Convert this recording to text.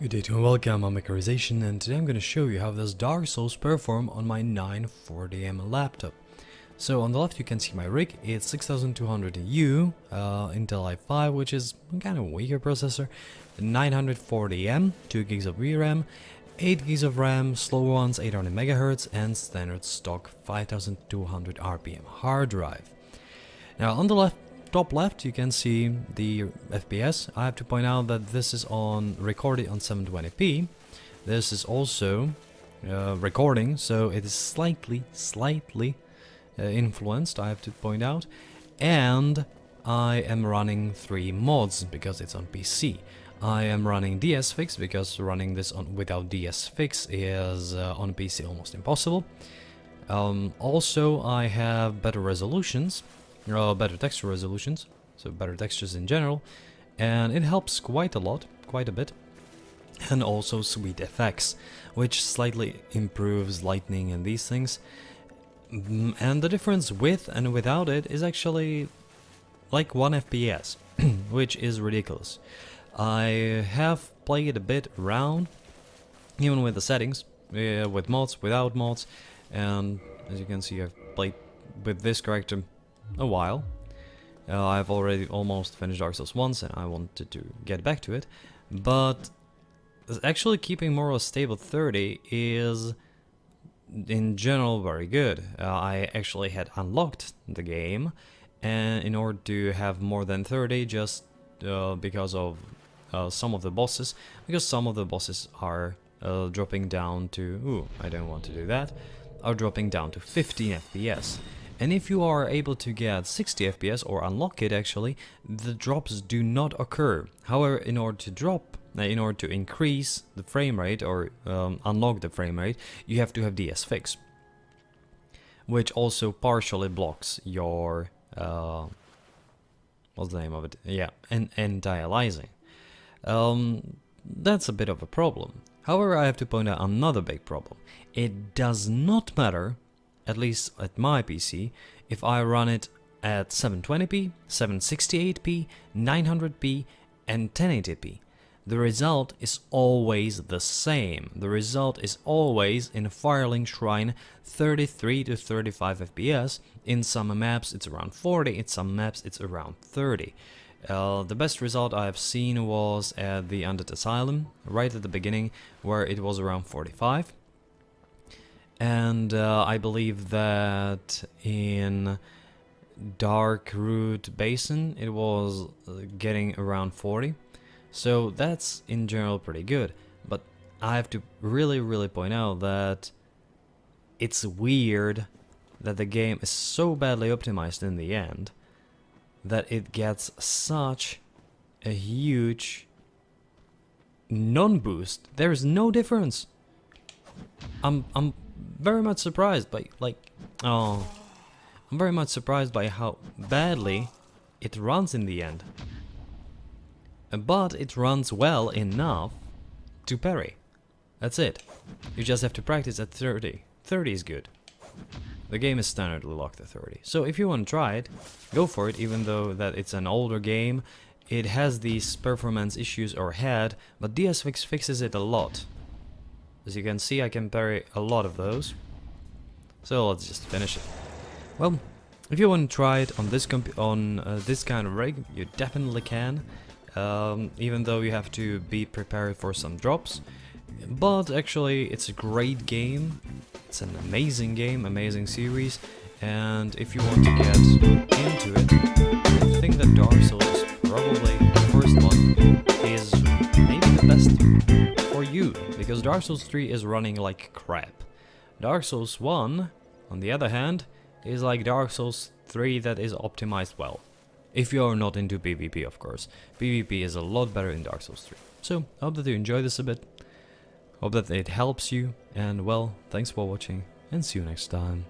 Good day to and welcome, I'm Mecharization, and today I'm going to show you how does Dark Souls perform on my 940M laptop. So on the left you can see my rig. It's 6200U Intel i5, which is kind of a weaker processor, 940M, 2 gigs of VRAM, 8 gigs of RAM, slow ones 800 MHz, and standard stock 5200 RPM hard drive. Now on the top left you can see the FPS. I have to point out that this is recorded on 720p. This is also recording, so it is slightly influenced, I have to point out. And I am running 3 mods because it's on PC. I am running DSfix because running this without DSfix is on PC almost impossible. Also I have better resolutions. Better texture resolutions, so better textures in general, and it helps quite a bit. And also SweetFX, which slightly improves lighting and these things. And the difference with and without it is actually like 1 FPS, which is ridiculous. I have played a bit around, even with the settings, with mods, without mods, and as you can see I've played with this character a while. I've already almost finished Dark Souls once and I wanted to get back to it, but actually keeping more of a stable 30 is in general very good. I actually had unlocked the game and in order to have more than 30 just because of some of the bosses, are dropping down to, I don't want to do that, are dropping down to 15 FPS. And if you are able to get 60 FPS or unlock it actually, the drops do not occur. However, in order to increase the frame rate or unlock the frame rate, you have to have DSfix, which also partially blocks your what's the name of it? Yeah, anti-aliasing. That's a bit of a problem. However, I have to point out another big problem. It does not matter, at least at my PC, if I run it at 720p, 768p, 900p and 1080p. The result is always the same. The result is always in Firelink Shrine 33 to 35 FPS. In some maps it's around 40, in some maps it's around 30. The best result I have seen was at the Undead Asylum, right at the beginning, where it was around 45. And I believe that in Dark Root Basin it was getting around 40. So that's in general pretty good. But I have to really point out that it's weird that the game is so badly optimized in the end that it gets such a huge non-boost. There is no difference. I'm very much surprised by I'm very much surprised by how badly it runs in the end. But it runs well enough to parry. That's it. You just have to practice at 30. 30 is good. The game is standardly locked at 30. So if you want to try it, go for it, even though that it's an older game. It has these performance issues or had, but DSfix fixes it a lot. As you can see, I can parry a lot of those. So let's just finish it. Well, if you want to try it on this this kind of rig, you definitely can. Even though you have to be prepared for some drops. But actually, it's a great game. It's an amazing game, amazing series. And if you want to get into it, I think that Dark Souls, probably the first one, is maybe the best for you, because Dark Souls 3 is running like crap. Dark Souls 1, on the other hand, is like Dark Souls 3 that is optimized well. If you are not into PvP, of course. PvP is a lot better in Dark Souls 3. So, I hope that you enjoy this a bit. Hope that it helps you, and well, thanks for watching, and see you next time.